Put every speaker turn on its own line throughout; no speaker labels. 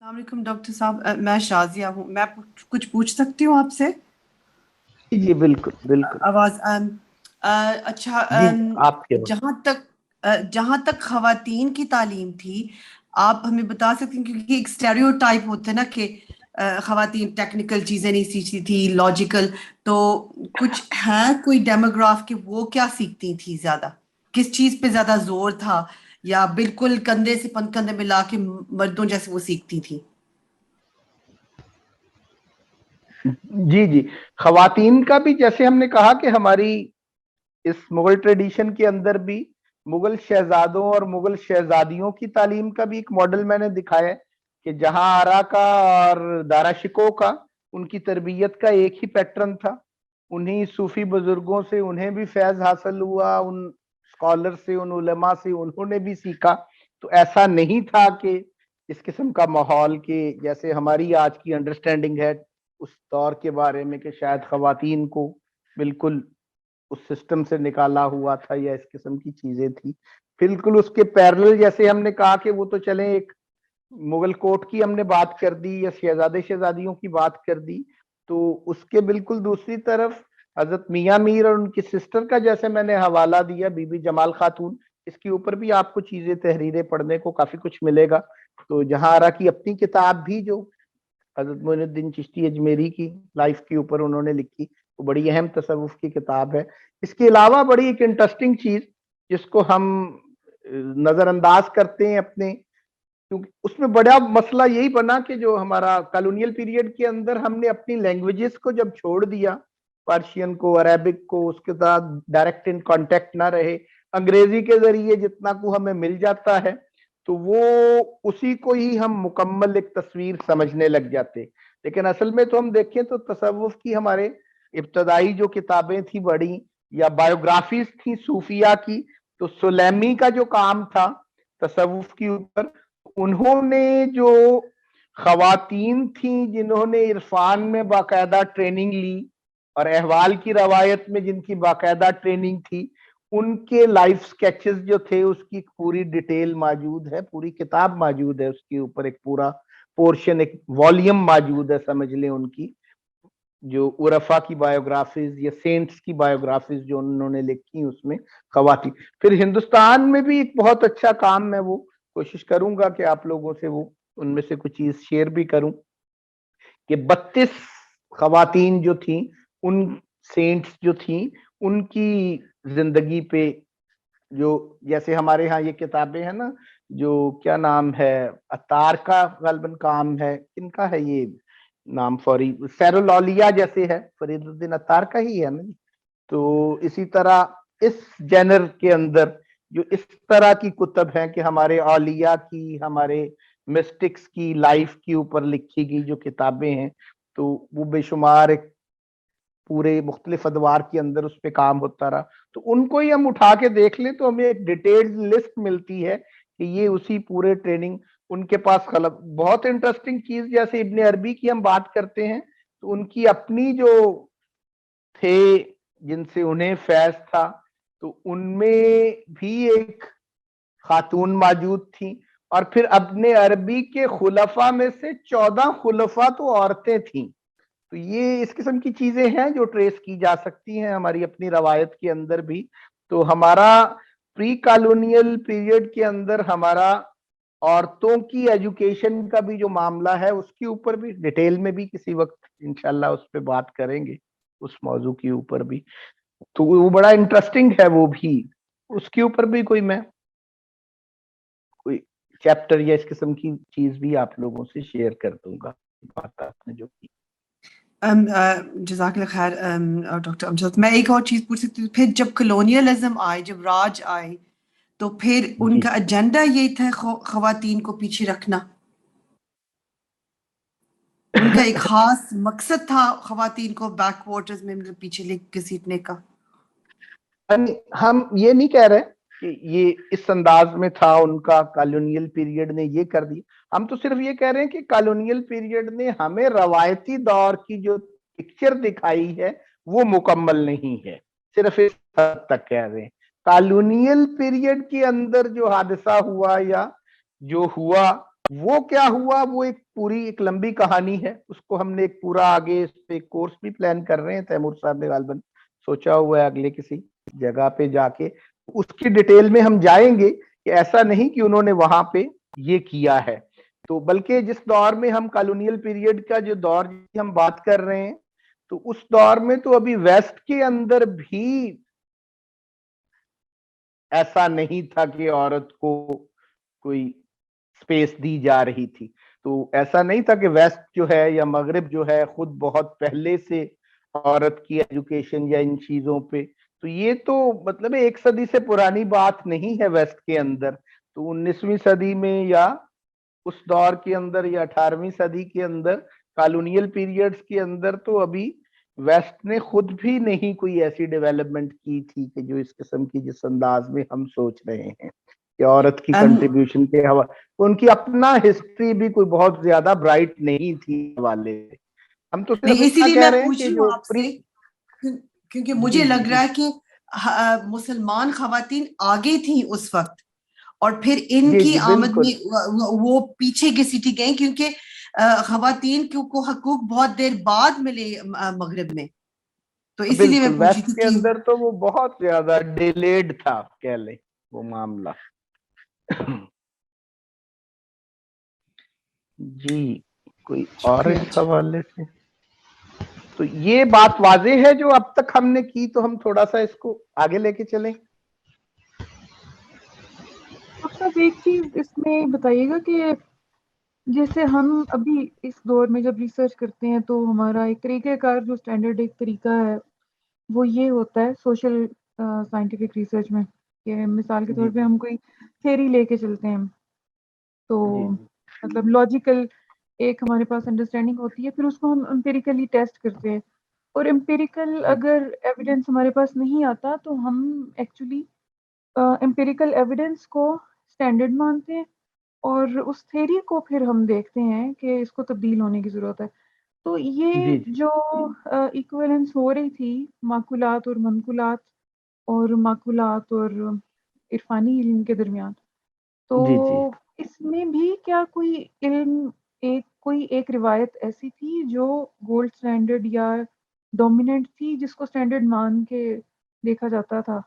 السلام علیکم ڈاکٹر صاحب، میں شازیہ ہوں. میں کچھ پوچھ سکتی ہوں آپ سے؟
جی بالکل بالکل.
آواز اچھا.
جی آپ کے
جہاں تک خواتین کی تعلیم تھی، آپ ہمیں بتا سکتے ہیں، کیونکہ ایک اسٹیریوٹائپ ہوتا ہے نا کہ خواتین ٹیکنیکل چیزیں نہیں سیکھتی تھی، لاجیکل. تو کچھ ہے کوئی ڈیموگراف کہ وہ کیا سیکھتی تھی زیادہ، کس چیز پہ زیادہ زور تھا، یا بالکل کندھے سے کندھے ملا کے مردوں جیسے وہ سیکھتی تھی؟
جی خواتین کا بھی جیسے ہم نے کہا کہ ہماری اس مغل ٹریڈیشن کے اندر بھی مغل شہزادوں اور مغل شہزادیوں کی تعلیم کا بھی ایک ماڈل میں نے دکھایا ہے کہ جہاں آرا کا اور دارا شکو کا ان کی تربیت کا ایک ہی پیٹرن تھا. انہی صوفی بزرگوں سے انہیں بھی فیض حاصل ہوا، ان اسکالر سے، ان علماء سے انہوں نے بھی سیکھا. تو ایسا نہیں تھا کہ اس قسم کا ماحول کہ جیسے ہماری آج کی انڈرسٹینڈنگ ہے اس دور کے بارے میں کہ شاید خواتین کو بالکل اس سسٹم سے نکالا ہوا تھا یا اس قسم کی چیزیں تھی. بالکل اس کے پیرلل جیسے ہم نے کہا کہ وہ تو چلیں ایک مغل کوٹ کی ہم نے بات کر دی یا شہزادے شہزادیوں کی بات کر دی، تو اس کے بالکل دوسری طرف حضرت میاں میر اور ان کی سسٹر کا جیسے میں نے حوالہ دیا بی بی جمال خاتون، اس کے اوپر بھی آپ کو چیزیں تحریریں پڑھنے کو کافی کچھ ملے گا. تو جہاں آرا کی اپنی کتاب بھی جو حضرت معین الدین چشتی اجمیری کی لائف کے اوپر انہوں نے لکھی، وہ بڑی اہم تصوف کی کتاب ہے. اس کے علاوہ بڑی ایک انٹرسٹنگ چیز جس کو ہم نظر انداز کرتے ہیں اپنے، کیونکہ اس میں بڑا مسئلہ یہی بنا کہ جو ہمارا کالونیل پیریڈ کے اندر ہم نے اپنی لینگویجز کو جب چھوڑ دیا، پرشین کو، عربک کو، اس کے ساتھ ڈائریکٹ ان کانٹیکٹ نہ رہے، انگریزی کے ذریعے جتنا کو ہمیں مل جاتا ہے تو وہ اسی کو ہی ہم مکمل ایک تصویر سمجھنے لگ جاتے. لیکن اصل میں تو ہم دیکھیں تو تصوف کی ہمارے ابتدائی جو کتابیں تھی بڑی یا بایوگرافیز تھی صوفیہ کی، تو سلیمی کا جو کام تھا تصوف کے اوپر، انہوں نے جو خواتین تھیں جنہوں نے عرفان میں باقاعدہ ٹریننگ لی اور احوال کی روایت میں جن کی باقاعدہ ٹریننگ تھی، ان کے لائف سکیچز جو تھے اس کی پوری ڈیٹیل موجود ہے، پوری کتاب موجود ہے، اس کے اوپر ایک پورا پورشن، ایک والیوم موجود ہے سمجھ لیں، ان کی جو عرفا کی بایوگرافیز یا سینٹس کی بایوگرافیز جو انہوں نے لکھی اس میں خواتین. پھر ہندوستان میں بھی ایک بہت اچھا کام، میں وہ کوشش کروں گا کہ آپ لوگوں سے وہ ان میں سے کچھ چیز شیئر بھی کروں، کہ 32 خواتین جو تھیں، ان سینٹس جو تھیں، ان کی زندگی پہ جو جیسے ہمارے ہاں یہ کتابیں ہیں نا، جو کیا نام ہے، اتار کا غالباً کام ہے، کن کا ہے یہ نام، فوری سیر الاولیاء جیسے ہے، فرید الدین اتار کا ہی ہے نا. تو اسی طرح اس جینر کے اندر جو اس طرح کی کتب ہیں کہ ہمارے اولیاء کی، ہمارے مسٹکس کی لائف کے اوپر لکھی گئی جو کتابیں ہیں، تو وہ بے شمار ایک پورے مختلف ادوار کے اندر اس پہ کام ہوتا رہا. تو ان کو ہی ہم اٹھا کے دیکھ لیں تو ہمیں ایک ڈیٹیلڈ لسٹ ملتی ہے کہ یہ اسی پورے ٹریننگ ان کے پاس خلق. بہت انٹرسٹنگ چیز جیسے ابن عربی کی ہم بات کرتے ہیں تو ان کی اپنی جو تھے جن سے انہیں فیض تھا، تو ان میں بھی ایک خاتون موجود تھیں، اور پھر ابن عربی کے خلفاء میں سے 14 خلفاء تو عورتیں تھیں. تو یہ اس قسم کی چیزیں ہیں جو ٹریس کی جا سکتی ہیں ہماری اپنی روایت کے اندر بھی. تو ہمارا پری کالونیل پیریڈ کے اندر ہمارا عورتوں کی ایجوکیشن کا بھی جو معاملہ ہے اس کے اوپر بھی ڈیٹیل میں بھی کسی وقت انشاءاللہ اس پہ بات کریں گے، اس موضوع کے اوپر بھی. تو وہ بڑا انٹرسٹنگ ہے، وہ بھی اس کے اوپر بھی کوئی میں کوئی چیپٹر یا اس قسم کی چیز بھی آپ لوگوں سے شیئر کر دوں گا. بات آپ نے جو کی.
جزاک اللہ خیر ڈاکٹر امجد. میں ایک اور چیز پوچھ سکتی ہوں، پھر جب کلونیلزم آئے، جب راج آئے، تو پھر ان کا ایجنڈا یہی تھا خواتین کو پیچھے رکھنا؟ ان کا ایک خاص مقصد تھا خواتین کو بیک واٹرز میں پیچھے گھسیٹنے کا؟
ہم یہ نہیں کہہ رہے کہ یہ اس انداز میں تھا ان کا، کالونیل پیریڈ نے یہ کر دی. ہم تو صرف یہ کہہ رہے ہیں کہ کالونیل پیریڈ نے ہمیں روایتی دور کی جو پکچر دکھائی ہے وہ مکمل نہیں ہے، صرف اس حد تک کہہ رہے ہیں. کالونیل پیریڈ کے اندر جو حادثہ ہوا یا جو ہوا وہ کیا ہوا وہ ایک پوری ایک لمبی کہانی ہے, اس کو ہم نے ایک پورا آگے اس پہ کورس بھی پلان کر رہے ہیں, تیمور صاحب نے غالباً سوچا ہوا ہے اگلے کسی جگہ پہ جا کے اس کی ڈیٹیل میں ہم جائیں گے کہ ایسا نہیں کہ انہوں نے وہاں پہ یہ کیا ہے. تو بلکہ جس دور میں ہم کالونیل پیریڈ کا جو دور ہم بات کر رہے ہیں تو اس دور میں تو ابھی ویسٹ کے اندر بھی ایسا نہیں تھا کہ عورت کو کوئی سپیس دی جا رہی تھی. تو ایسا نہیں تھا کہ ویسٹ جو ہے یا مغرب جو ہے خود بہت پہلے سے عورت کی ایجوکیشن یا ان چیزوں پہ, تو یہ تو مطلب 1 صدی سے پرانی بات نہیں ہے ویسٹ کے اندر. تو 19ویں صدی میں یا اس دور کے اندر یا 18ویں صدی کے اندر کالونیل پیریڈز کے اندر تو ابھی ویسٹ نے خود بھی نہیں کوئی ایسی ڈیولپمنٹ کی تھی کہ جو اس قسم کی جس انداز میں ہم سوچ رہے ہیں کہ عورت کی کنٹریبیوشن کے حوالے, ان کی اپنا ہسٹری بھی کوئی بہت زیادہ برائٹ نہیں تھی حوالے. ہم تو صرف
نہیں, اسی
اتنا
لیے
کہہ
میں
رہے ہیں
پوچھ
کہ
رہی
جو
ہوں آپ سے, کیونکہ مجھے
جی جی
لگ
جی
رہا ہے کہ مسلمان خواتین آگے تھیں اس وقت اور پھر ان
جی
کی
جی
آمد
بالکل
میں وہ پیچھے گھسیٹی گئیں, کیونکہ خواتین کو حقوق بہت دیر بعد ملے مغرب میں. تو اسی لیے
بالکل
میں پوچھی
ویسٹ
تھی
کے
کہ
اندر تو وہ بہت زیادہ ڈیلیڈ تھا کہہ لیں وہ معاملہ. جی کوئی اور
شکریہ.
اس حوالے سے تو یہ بات واضح ہے جو اب تک ہم نے کی, تو ہم تھوڑا سا اس کو آگے لے کے چلیں.
ڈاکٹر صاحب ایک چیز اس میں بتائیے گا کہ جیسے ہم ابھی اس دور میں جب ریسرچ کرتے ہیں تو ہمارا ایک طریقہ کار جو اسٹینڈرڈ ایک طریقہ ہے وہ یہ ہوتا ہے سوشل سائنٹیفک ریسرچ میں کہ مثال کے
جی
طور پہ ہم کوئی تھیری لے کے چلتے ہیں تو
جی
مطلب لاجیکل ایک ہمارے پاس انڈرسٹینڈنگ ہوتی ہے, پھر اس کو ہم امپیریکلی ٹیسٹ کرتے ہیں, اور امپیریکل
جی
اگر ایویڈنس ہمارے پاس نہیں آتا تو ہم ایکچولی امپیریکل ایویڈنس کو اسٹینڈرڈ مانتے ہیں اور اس تھیری کو پھر ہم دیکھتے ہیں کہ اس کو تبدیل ہونے کی ضرورت ہے. تو یہ
جی
جو ایکویلنس ہو رہی تھی معقولات اور منقولات اور معقولات اور عرفانی علم کے درمیان, تو
جی جی
اس میں بھی کیا کوئی علم کوئی ایک روایت ایسی تھی جو گولڈ اسٹینڈرڈ یا ڈومیننٹ تھی جس کو اسٹینڈرڈ مان کے دیکھا جاتا تھا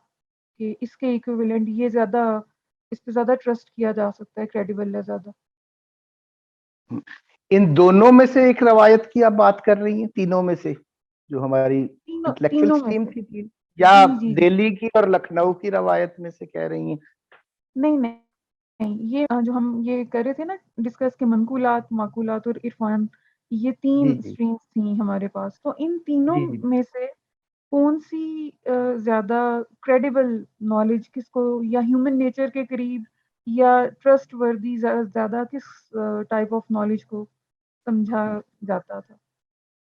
کہ اس کے ایکویولنٹ یہ زیادہ, اس پہ زیادہ ٹرسٹ کیا جا سکتا ہے, کریڈیبل ہے زیادہ.
ان دونوں میں سے ایک روایت کی آپ بات کر رہی ہیں, تینوں میں سے جو ہماری انٹلیکچوئل
تینوں میں
اسٹریم
سے.
تھی یا
جی جی جی
دہلی کی اور لکھنؤ کی روایت میں سے کہہ رہی ہیں؟
نہیں نہیں نہیں, یہ جو ہم یہ کر رہے تھے نا ڈسکس کے منقولات معقولات اور عرفان, یہ تین
جی جی
اسٹریمز تھیں ہمارے پاس. تو ان تینوں
جی جی
میں سے کون سی زیادہ کریڈیبل نالج کس کو, یا ہیومن نیچر کے قریب یا ٹرسٹ وردی زیادہ کس ٹائپ آف نالج کو سمجھا جاتا تھا؟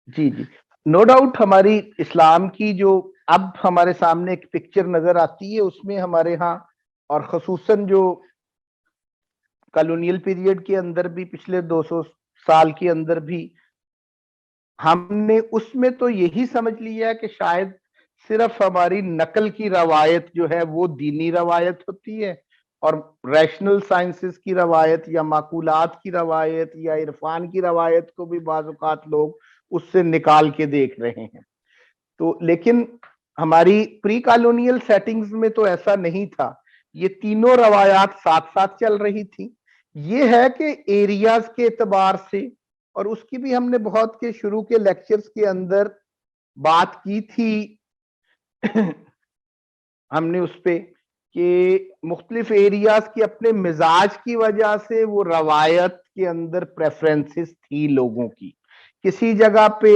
جی جی نو ڈاؤٹ ہماری اسلام کی جو اب ہمارے سامنے ایک پکچر نظر آتی ہے اس میں ہمارے ہاں اور خصوصاً جو کالونیل پیریڈ کے اندر بھی پچھلے 200 سال کے اندر بھی ہم نے اس میں تو یہی سمجھ لیا کہ شاید صرف ہماری نقل کی روایت جو ہے وہ دینی روایت ہوتی ہے اور ریشنل سائنسز کی روایت یا معقولات کی روایت یا عرفان کی روایت کو بھی بعض اوقات لوگ اس سے نکال کے دیکھ رہے ہیں. تو لیکن ہماری پری کالونیل سیٹنگز میں تو ایسا نہیں تھا, یہ تینوں روایات ساتھ ساتھ چل رہی تھی. یہ ہے کہ ایریاز کے اعتبار سے, اور اس کی بھی ہم نے بہت کے شروع کے لیکچرز کے اندر بات کی تھی ہم نے اس پہ کہ مختلف ایریاز کی اپنے مزاج کی وجہ سے وہ روایت کے اندر پریفرنسز تھی لوگوں کی. کسی جگہ پہ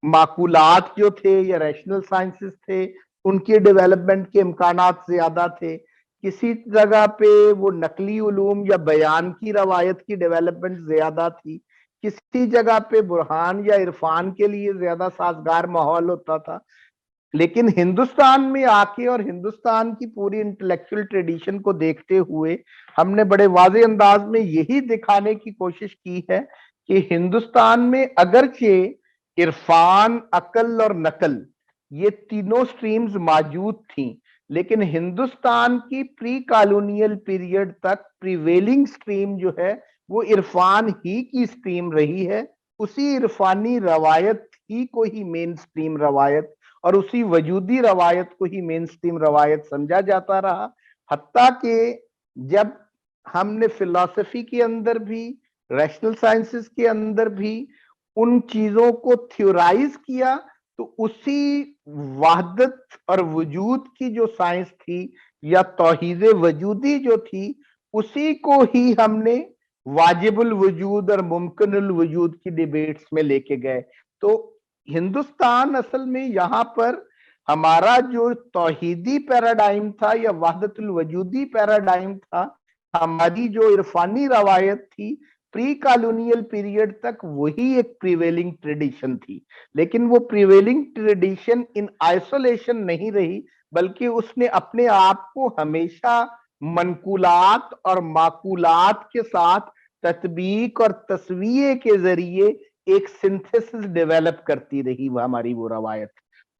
معقولات جو تھے یا ریشنل سائنسز تھے ان کے ڈیولپمنٹ کے امکانات زیادہ تھے, کسی جگہ پہ وہ نقلی علوم یا بیان کی روایت کی ڈیولپمنٹ زیادہ تھی, کسی جگہ پہ برہان یا عرفان کے لیے زیادہ سازگار ماحول ہوتا تھا. لیکن ہندوستان میں آ کے اور ہندوستان کی پوری انٹلیکچوئل ٹریڈیشن کو دیکھتے ہوئے ہم نے بڑے واضح انداز میں یہی دکھانے کی کوشش کی ہے کہ ہندوستان میں اگرچہ عرفان, عقل اور نقل یہ تینوں سٹریمز موجود تھیں, لیکن ہندوستان کی پری کالونیل پیریڈ تک پریویلنگ سٹریم جو ہے وہ عرفان ہی کی سٹریم رہی ہے, اسی عرفانی روایت ہی کو ہی مین سٹریم روایت اور اسی وجودی روایت کو ہی مین سٹریم روایت سمجھا جاتا رہا. حتیٰ کہ جب ہم نے فلسفی کے اندر بھی, ریشنل سائنسز کے اندر بھی ان چیزوں کو تھیورائز کیا, تو اسی وحدت اور وجود کی جو سائنس تھی یا توحید وجودی جو تھی, اسی کو ہی ہم نے واجب الوجود اور ممکن الوجود کی ڈیبیٹس میں لے کے گئے. تو ہندوستان اصل میں یہاں پر ہمارا جو توحیدی پیراڈائم تھا یا وحدت الوجودی پیراڈائم تھا, ہماری جو عرفانی روایت تھی پری کالونیل پیریڈ تک, وہی ایک پریویلنگ ٹریڈیشن تھی. لیکن وہ پریویلنگ ٹریڈیشن ان آئسولیشن نہیں رہی, بلکہ اس نے اپنے آپ کو ہمیشہ منقولات اور معقولات کے ساتھ تطبیق اور تسویے کے ذریعے ایک سنتھیسس ڈیولپ کرتی رہی وہ ہماری وہ روایت.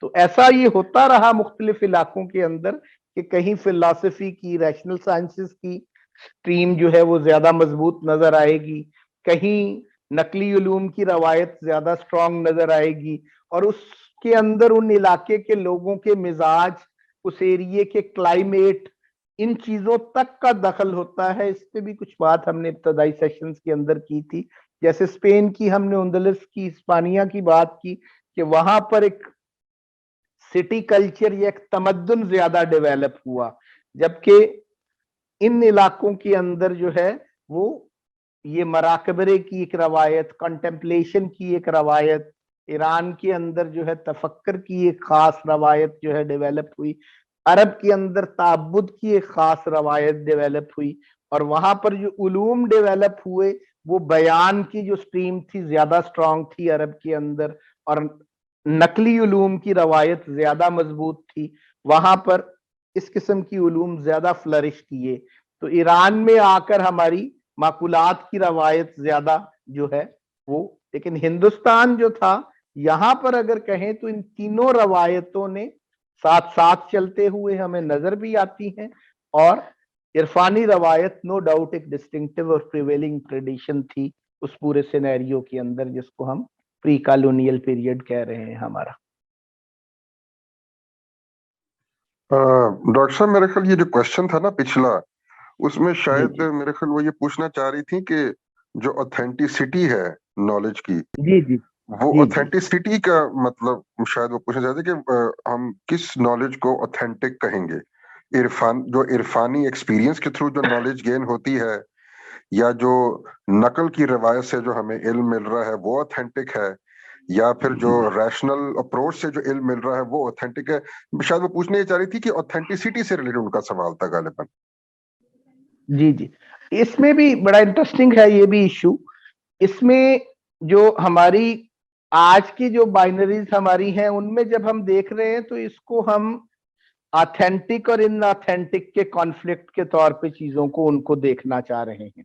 تو ایسا یہ ہوتا رہا مختلف علاقوں کے اندر کہ کہیں فلسفی کی, ریشنل سائنسز کی سٹریم جو ہے وہ زیادہ مضبوط نظر آئے گی, کہیں نقلی علوم کی روایت زیادہ سٹرونگ نظر آئے گی, اور اس کے اندر ان علاقے کے لوگوں کے مزاج, اس ایریے کے کلائمیٹ, ان چیزوں تک کا دخل ہوتا ہے. اس پہ بھی کچھ بات ہم نے ابتدائی سیشنز کے اندر کی تھی. جیسے اسپین کی ہم نے اندلس کی, ہسپانیہ کی بات کی کہ وہاں پر ایک سٹی کلچر یا ایک تمدن زیادہ ڈیویلپ ہوا, جبکہ ان علاقوں کے اندر جو ہے وہ یہ مراقبے کی ایک روایت, کنٹمپلیشن کی ایک روایت, ایران کے اندر جو ہے تفکر کی ایک خاص روایت جو ہے ڈیویلپ ہوئی, عرب کے اندر تعبد کی ایک خاص روایت ڈیویلپ ہوئی, اور وہاں پر جو علوم ڈیویلپ ہوئے وہ بیان کی جو سٹریم تھی زیادہ سٹرونگ تھی عرب کے اندر, اور نقلی علوم کی روایت زیادہ مضبوط تھی. وہاں پر اس قسم کی علوم زیادہ فلرش کیے. تو ایران میں آ کر ہماری معقولات کی روایت زیادہ جو ہے وہ, لیکن ہندوستان جو تھا یہاں پر اگر کہیں تو ان تینوں روایتوں نے ساتھ ساتھ چلتے ہوئے ہمیں نظر بھی آتی ہیں, اور عرفانی روایت نو ڈاؤٹ ایک ڈسٹنکٹیو اور پریویلنگ ٹریڈیشن تھی اس پورے سینیریو کے اندر جس کو ہم پری کالونیل پیریڈ کہہ رہے ہیں ہمارا.
ڈاکٹر صاحب میرے خیال یہ جو کوشچن تھا نا پچھلا, اس میں شاید
جی
میرے خیال وہ یہ پوچھنا چاہ رہی تھی کہ جو اوتھینٹسٹی ہے نالج کی,
جی جی
وہ
جی
اوتھینٹسٹی کا مطلب شاید وہ پوچھنا چاہتے کہ ہم کس نالج کو اوتھینٹک کہیں گے, جو عرفانی ایکسپیرینس کے تھرو جو نالج گین ہوتی ہے, یا جو نقل کی روایت سے جو ہمیں علم مل رہا ہے وہ اوتھینٹک ہے, یا پھر جو ریشنل اپروچ سے جو علم مل رہا ہے وہ اوتھینٹک ہے. شاید وہ پوچھنے یہ چاہ رہی تھی کہ اوتھینٹسٹی سے ریلیٹڈ ان کا سوال تھا غالباً.
جی جی اس میں بھی بڑا انٹرسٹنگ ہے یہ بھی ایشو. اس میں جو ہماری آج کی جو بائنریز ہماری ہیں ان میں جب ہم دیکھ رہے ہیں تو اس کو ہم آتھینٹک اور ان آتھینٹک کے کانفلکٹ کے طور پہ چیزوں کو ان کو دیکھنا چاہ رہے ہیں.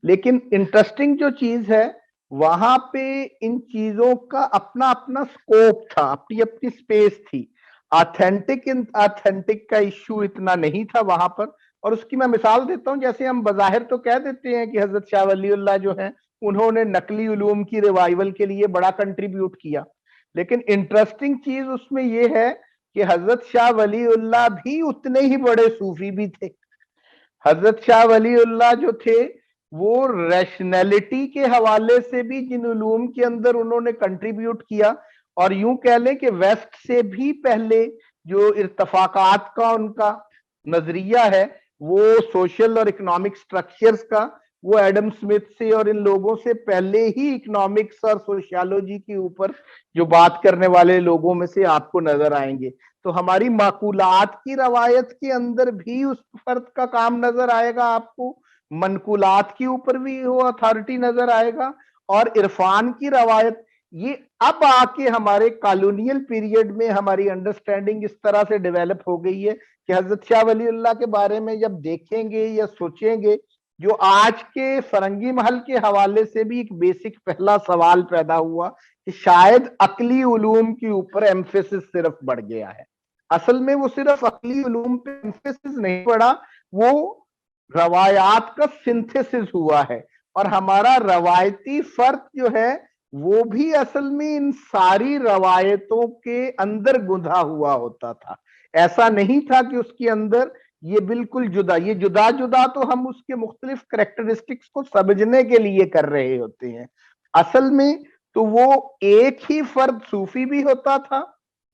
لیکن انٹرسٹنگ جو چیز ہے وہاں پہ ان چیزوں کا اپنا اپنا سکوپ تھا, اپنی اپنی سپیس تھی. آتھینٹک کا ایشو اتنا نہیں تھا وہاں پر, اور اس کی میں مثال دیتا ہوں. جیسے ہم بظاہر تو کہہ دیتے ہیں کہ حضرت شاہ ولی اللہ جو ہیں انہوں نے نقلی علوم کی ریوائول کے لیے بڑا کنٹریبیوٹ کیا, لیکن انٹرسٹنگ چیز اس میں یہ ہے کہ حضرت شاہ ولی اللہ بھی اتنے ہی بڑے صوفی بھی تھے. حضرت شاہ ولی اللہ جو تھے وہ ریشنلٹی کے حوالے سے بھی جن علوم کے اندر انہوں نے کنٹریبیوٹ کیا, اور یوں کہہ لیں کہ ویسٹ سے بھی پہلے جو ارتفاقات کا ان کا نظریہ ہے وہ سوشل اور اکنامک سٹرکچرز کا, وہ ایڈم سمتھ سے اور ان لوگوں سے پہلے ہی اکنامکس اور سوشیالوجی کے اوپر جو بات کرنے والے لوگوں میں سے آپ کو نظر آئیں گے. تو ہماری معقولات کی روایت کے اندر بھی اس فرد کا کام نظر آئے گا آپ کو, منقولات کے اوپر بھی وہ اتھارٹی نظر آئے گا, اور عرفان کی روایت یہ اب آ کے ہمارے کالونیل پیریڈ میں ہماری انڈرسٹینڈنگ اس طرح سے ڈیویلپ ہو گئی ہے کہ حضرت شاہ ولی اللہ کے بارے میں جب دیکھیں گے یا سوچیں گے, جو آج کے فرنگی محل کے حوالے سے بھی ایک بیسک پہلا سوال پیدا ہوا کہ شاید عقلی علوم کے اوپر ایمفیسس صرف بڑھ گیا ہے. اصل میں وہ صرف عقلی علوم پہ ایمفیسس نہیں پڑا, وہ روایات کا سنتھیسس ہوا ہے, اور ہمارا روایتی فرد جو ہے وہ بھی اصل میں ان ساری روایتوں کے اندر گندھا ہوا ہوتا تھا. ایسا نہیں تھا کہ اس کے اندر یہ بالکل جدا، یہ جدا جدا تو ہم اس کے مختلف کریکٹرسٹکس کو سمجھنے کے لیے کر رہے ہوتے ہیں. اصل میں تو وہ ایک ہی فرد صوفی بھی ہوتا تھا،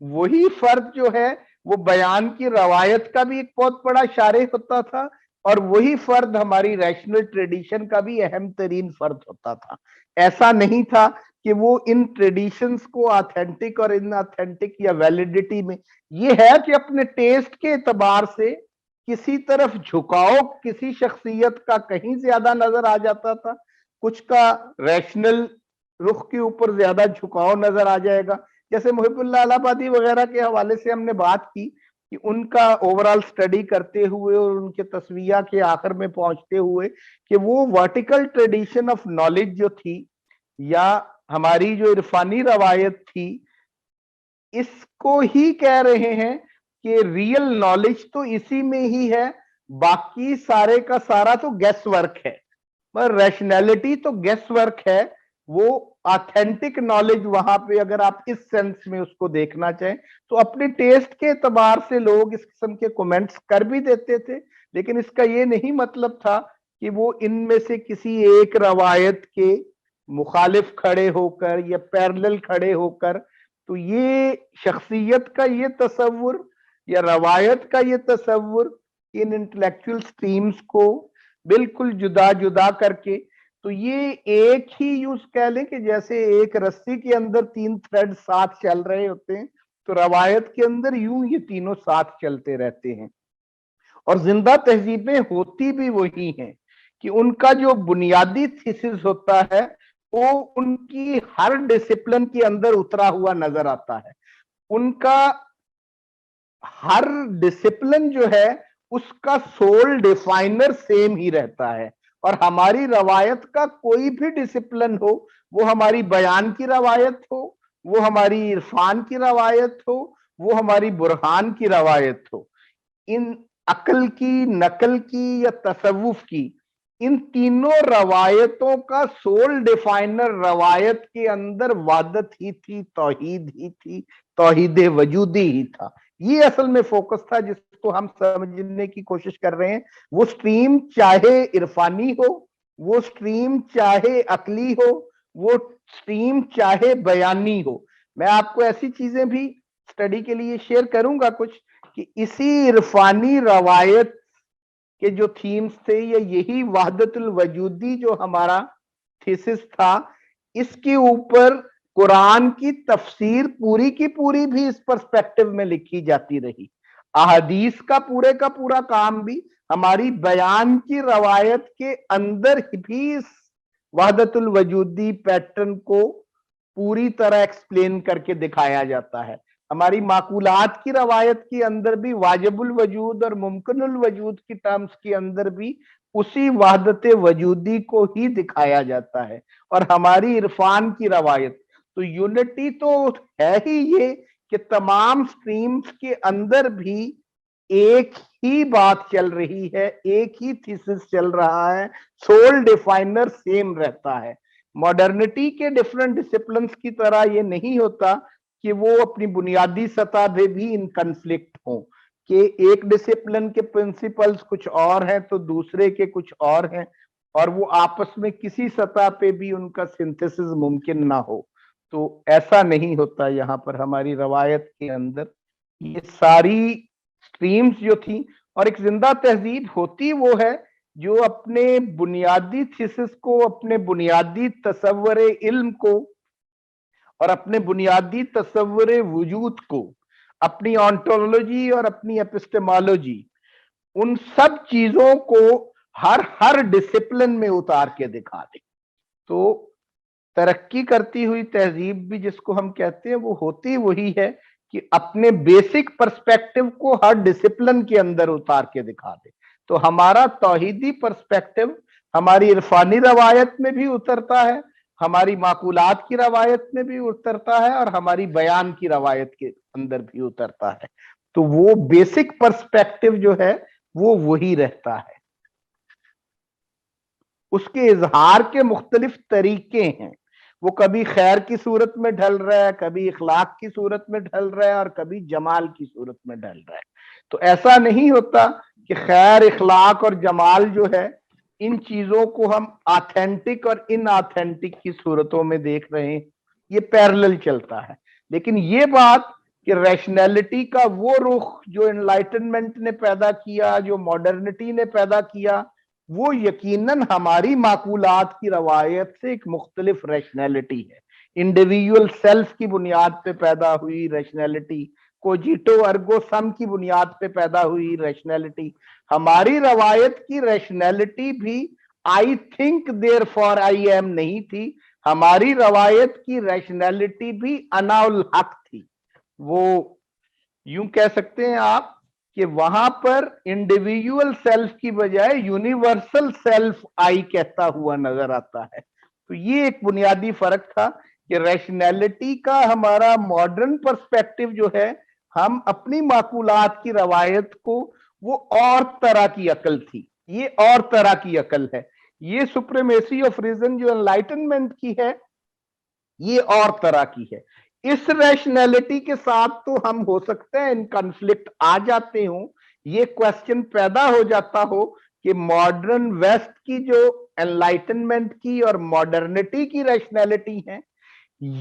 وہی فرد جو ہے وہ بیان کی روایت کا بھی ایک بہت بڑا شارح ہوتا تھا، اور وہی فرد ہماری ریشنل ٹریڈیشن کا بھی اہم ترین فرد ہوتا تھا. ایسا نہیں تھا کہ وہ ان ٹریڈیشنز کو آتھینٹک اور ان آتھینٹک یا ویلیڈیٹی میں، یہ ہے کہ اپنے ٹیسٹ کے اعتبار سے کسی طرف جھکاؤ کسی شخصیت کا کہیں زیادہ نظر آ جاتا تھا، کچھ کا ریشنل رخ کے اوپر زیادہ جھکاؤ نظر آ جائے گا. جیسے محب اللہ الہ آبادی وغیرہ کے حوالے سے ہم نے بات کی کہ ان کا اوورال سٹڈی کرتے ہوئے اور ان کے تسویہ کے آخر میں پہنچتے ہوئے کہ وہ ورٹیکل ٹریڈیشن آف نالج جو تھی یا ہماری جو عرفانی روایت تھی، اس کو ہی کہہ رہے ہیں کہ ریئل نالج تو اسی میں ہی ہے، باقی سارے کا سارا تو گیس ورک ہے. پر ریشنلٹی تو گیس ورک ہے، وہ آتھینٹک نالج وہاں پہ اگر آپ اس سینس میں اس کو دیکھنا چاہیں تو اپنے ٹیسٹ کے اعتبار سے لوگ اس قسم کے کومنٹس کر بھی دیتے تھے، لیکن اس کا یہ نہیں مطلب تھا کہ وہ ان میں سے کسی ایک روایت کے مخالف کھڑے ہو کر یا پیرلل کھڑے ہو کر. تو یہ شخصیت کا یہ تصور یا روایت کا یہ تصور ان انٹلیکچوئل سٹریمز کو بالکل جدا جدا کر کے، تو یہ ایک ہی یوز کہہ لیں کہ جیسے ایک رسی کے اندر 3 تھریڈ ساتھ چل رہے ہوتے ہیں، تو روایت کے اندر یوں یہ تینوں ساتھ چلتے رہتے ہیں. اور زندہ تہذیبیں ہوتی بھی وہی ہیں کہ ان کا جو بنیادی تھیسس ہوتا ہے وہ ان کی ہر ڈسپلن کے اندر اترا ہوا نظر آتا ہے. ان کا ہر ڈسپلن جو ہے اس کا سول ڈیفائنر سیم ہی رہتا ہے. اور ہماری روایت کا کوئی بھی ڈسپلن ہو، وہ ہماری بیان کی روایت ہو، وہ ہماری عرفان کی روایت ہو، وہ ہماری برہان کی روایت ہو، ان عقل کی، نقل کی یا تصوف کی، ان تینوں روایتوں کا سول ڈیفائنر روایت کے اندر وحدت ہی تھی، توحید ہی تھی، توحید وجودی ہی تھا. یہ اصل میں فوکس تھا جس کو ہم سمجھنے کی کوشش کر رہے ہیں. وہ سٹریم چاہے عرفانی ہو، وہ سٹریم چاہے عقلی ہو، وہ سٹریم چاہے بیانی ہو. میں آپ کو ایسی چیزیں بھی سٹڈی کے لیے شیئر کروں گا کچھ کہ اسی عرفانی روایت کے جو تھیمز تھے یا یہی وحدت الوجودی جو ہمارا تھیسس تھا، اس کے اوپر قرآن کی تفسیر پوری کی پوری بھی اس پرسپیکٹو میں لکھی جاتی رہی. احادیث کا پورا کام بھی ہماری بیان کی روایت کے اندر بھی اس وحدت الوجودی پیٹرن کو پوری طرح ایکسپلین کر کے دکھایا جاتا ہے. ہماری معقولات کی روایت کے اندر بھی واجب الوجود اور ممکن الوجود کی ٹرمز کے اندر بھی اسی وحدت وجودی کو ہی دکھایا جاتا ہے. اور ہماری عرفان کی روایت تو یونٹی تو ہے ہی یہ کہ تمام سٹریمز کے اندر بھی ایک ہی بات چل رہی ہے، ایک ہی تھیسس چل رہا ہے، سول ڈیفائنر سیم رہتا ہے. ماڈرنٹی کے ڈیفرنٹ ڈسپلنز کی طرح یہ نہیں ہوتا کہ وہ اپنی بنیادی سطح پہ بھی ان کنفلکٹ ہوں، کہ ایک ڈسپلن کے پرنسپلز کچھ اور ہیں تو دوسرے کے کچھ اور ہیں، اور وہ آپس میں کسی سطح پہ بھی ان کا سنتھسس ممکن نہ ہو. تو ایسا نہیں ہوتا یہاں پر ہماری روایت کے اندر. یہ ساری سٹریمز جو تھیں، اور ایک زندہ تہذیب ہوتی وہ ہے جو اپنے بنیادی تھیسس کو، اپنے بنیادی تصور علم کو اور اپنے بنیادی تصور وجود کو، اپنی آنٹولوجی اور اپنی اپسٹمالوجی، ان سب چیزوں کو ہر ڈسپلن میں اتار کے دکھا دے. تو ترقی کرتی ہوئی تہذیب بھی جس کو ہم کہتے ہیں وہ ہوتی وہی ہے کہ اپنے بیسک پرسپیکٹو کو ہر ڈسپلن کے اندر اتار کے دکھا دے. تو ہمارا توحیدی پرسپیکٹو ہماری عرفانی روایت میں بھی اترتا ہے، ہماری معقولات کی روایت میں بھی اترتا ہے، اور ہماری بیان کی روایت کے اندر بھی اترتا ہے. تو وہ بیسک پرسپیکٹو جو ہے وہ وہی رہتا ہے. اس کے اظہار کے مختلف طریقے ہیں. وہ کبھی خیر کی صورت میں ڈھل رہا ہے, کبھی اخلاق کی صورت میں ڈھل رہا ہے, اور کبھی جمال کی صورت میں ڈھل رہا ہے. تو ایسا نہیں ہوتا کہ خیر, اخلاق اور جمال جو ہے ان چیزوں کو ہم آتھینٹک اور ان آتھینٹک کی صورتوں میں دیکھ رہے ہیں, یہ پیرلل چلتا ہے. لیکن یہ بات کہ ریشنلٹی کا وہ رخ جو انلائٹنمنٹ نے پیدا کیا, جو ماڈرنٹی نے پیدا کیا, وہ یقیناً ہماری معقولات کی روایت سے ایک مختلف ریشنلٹی ہے. انڈیویجول سیلف کی بنیاد پہ پیدا ہوئی ریشنلٹی, کوجیٹو ارگو سم کی بنیاد پہ پیدا ہوئی ریشنلٹی. ہماری روایت کی ریشنلٹی بھی I think there for I am نہیں تھی. ہماری روایت کی ریشنلٹی بھی انا الحق تھی. وہ یوں کہہ سکتے ہیں آپ کہ وہاں پر انڈیویجول سیلف کی بجائے یونیورسل سیلف آئی کہتا ہوا نظر آتا ہے. تو یہ ایک بنیادی فرق تھا کہ ریشنلٹی کا ہمارا ماڈرن پرسپیکٹو جو ہے, ہم اپنی معقولات کی روایت کو, وہ اور طرح کی عقل تھی, یہ اور طرح کی عقل ہے. یہ سپریمیسی آف ریزن جو انلائٹنمنٹ کی ہے, یہ اور طرح کی ہے. اس ریشنلٹی کے ساتھ تو ہم ہو سکتے ہیں ان کنفلکٹ آ جاتے ہوں, یہ کوسچن پیدا ہو جاتا ہو کہ ماڈرن ویسٹ کی جو انلائٹنمنٹ کی اور ماڈرنٹی کی ریشنلٹی ہے,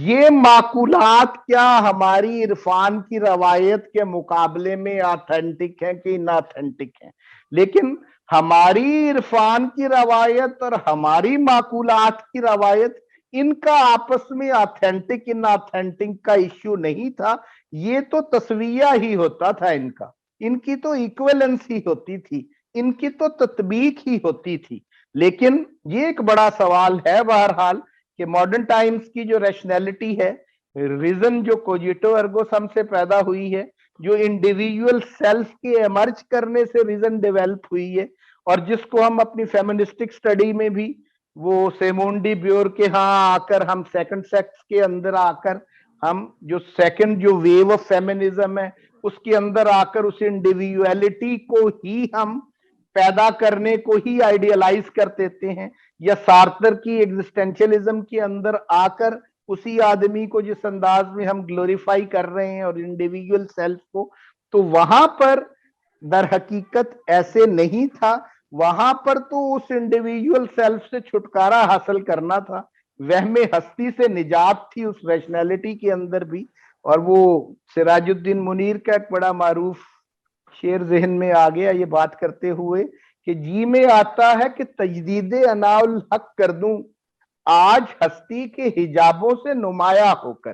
یہ معقولات کیا ہماری عرفان کی روایت کے مقابلے میں آتھینٹک ہیں کہ نا آتھینٹک ہیں. لیکن ہماری عرفان کی روایت اور ہماری معقولات کی روایت, ان کا آپس میں آتھینٹک ان آتھینٹک کا ایشو نہیں تھا. یہ تو تسویہ ہی ہوتا تھا ان کا, ان کی تو ایکویلنس ہی ہوتی تھی, ان کی تو تطبیق ہی ہوتی تھی. لیکن یہ ایک بڑا سوال ہے بہرحال کہ ماڈرن ٹائمز کی جو ریشنلٹی ہے, ریزن جو کوجیٹو ارگو سم سے پیدا ہوئی ہے, جو انڈیویجول سیلف کے ایمرج کرنے سے ریزن ڈیولپ ہوئی ہے, اور جس کو ہم اپنی فیمنسٹک سٹڈی میں بھی وہ سیمون ڈی بیور کے ہاں آ کر, ہم سیکنڈ سیکس کے اندر آ کر, ہم جو سیکنڈ جو ویو آف فیمنزم ہے اس کے اندر آ کر اس انڈیویجویلٹی کو ہی ہم پیدا کرنے کو ہی آئیڈیالائز کر دیتے ہیں, یا سارتر کی ایگزسٹینشلزم کے اندر آ کر اسی آدمی کو جس انداز میں ہم گلوریفائی کر رہے ہیں اور انڈیویجول سیلف کو, تو وہاں پر در حقیقت ایسے نہیں تھا. وہاں پر تو اس انڈیویجول سیلف سے چھٹکارا حاصل کرنا تھا, وہم ہستی سے نجات تھی اس ریشنلٹی کے اندر بھی. اور وہ سراج الدین منیر کا ایک بڑا معروف شعر ذہن میں آ گیا یہ بات کرتے ہوئے کہ جی میں آتا ہے کہ تجدید انا الحق کر دوں آج ہستی کے حجابوں سے نمایاں ہو کر.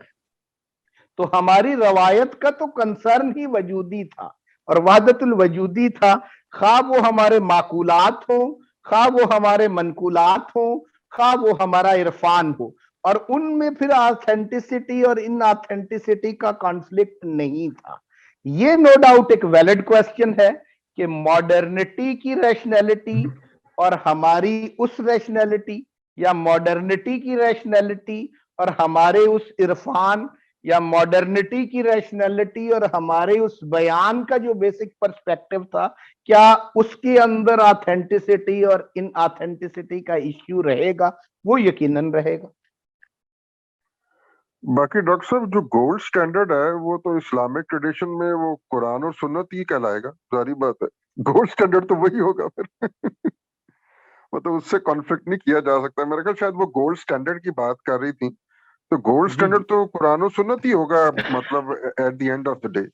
تو ہماری روایت کا تو کنسرن ہی وجودی تھا اور وحدت الوجودی تھا, خواہ وہ ہمارے معقولات ہوں, خواہ وہ ہمارے منقولات ہوں, خواہ وہ ہمارا عرفان ہو, اور ان میں پھر آتھینٹسٹی اور ان آتھینٹسٹی کا کانفلکٹ نہیں تھا. یہ نو ڈاؤٹ ایک ویلڈ کوسچن ہے کہ ماڈرنٹی کی ریشنلٹی اور ہماری اس ریشنلٹی, یا ماڈرنٹی کی ریشنلٹی اور ہمارے اس عرفان, یا ماڈرنٹی کی ریشنلٹی اور ہمارے اس بیان کا جو بیسک پرسپیکٹو تھا, کیا اس کے اندر آتھینٹسٹی اور ان آتھینٹسٹی کا ایشو رہے گا؟ وہ یقیناً رہے گا.
باقی ڈاکٹر صاحب جو گولڈ سٹینڈرڈ ہے وہ تو اسلامک ٹریڈیشن میں وہ قرآن اور سنت ہی کہلائے گا, ظاہری بات ہے. گولڈ سٹینڈرڈ تو وہی ہوگا پھر مطلب اس سے کانفلکٹ نہیں کیا جا سکتا. میرے خیال شاید وہ گولڈ سٹینڈرڈ کی بات کر رہی تھی, تو گولڈ سٹینڈرڈ تو قرآن و سنت ہی ہوگا مطلب at the end of the day.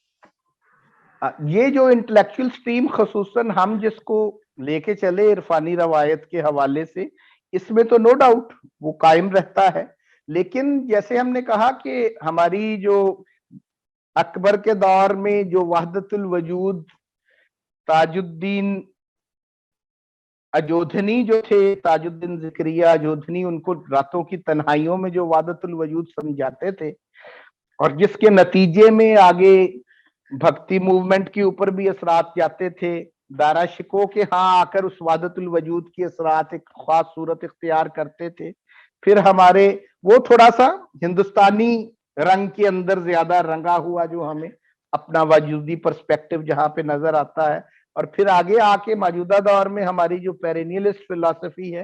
یہ جو انٹلیکچوئل سٹریم خصوصاً ہم جس کو لے کے چلے عرفانی روایت کے حوالے سے, اس میں تو نو ڈاؤٹ وہ قائم رہتا ہے. لیکن جیسے ہم نے کہا کہ ہماری جو اکبر کے دور میں جو وحدت الوجود تاج الدین اجودھنی جو تھے, تاج الدین ذکریہ اجودھنی, ان کو راتوں کی تنہائیوں میں جو وحدت الوجود سمجھاتے تھے, اور جس کے نتیجے میں آگے بھکتی موومنٹ کے اوپر بھی اثرات جاتے تھے, دارا شکو کے ہاں آ کر اس وحدت الوجود کی اثرات ایک خاص صورت اختیار کرتے تھے. پھر ہمارے وہ تھوڑا سا ہندوستانی رنگ کے اندر زیادہ رنگا ہوا جو ہمیں اپنا وجودی پرسپیکٹو جہاں پہ نظر آتا ہے, اور پھر آگے آ کے موجودہ دور میں ہماری جو پیرینیلسٹ فلسفی ہے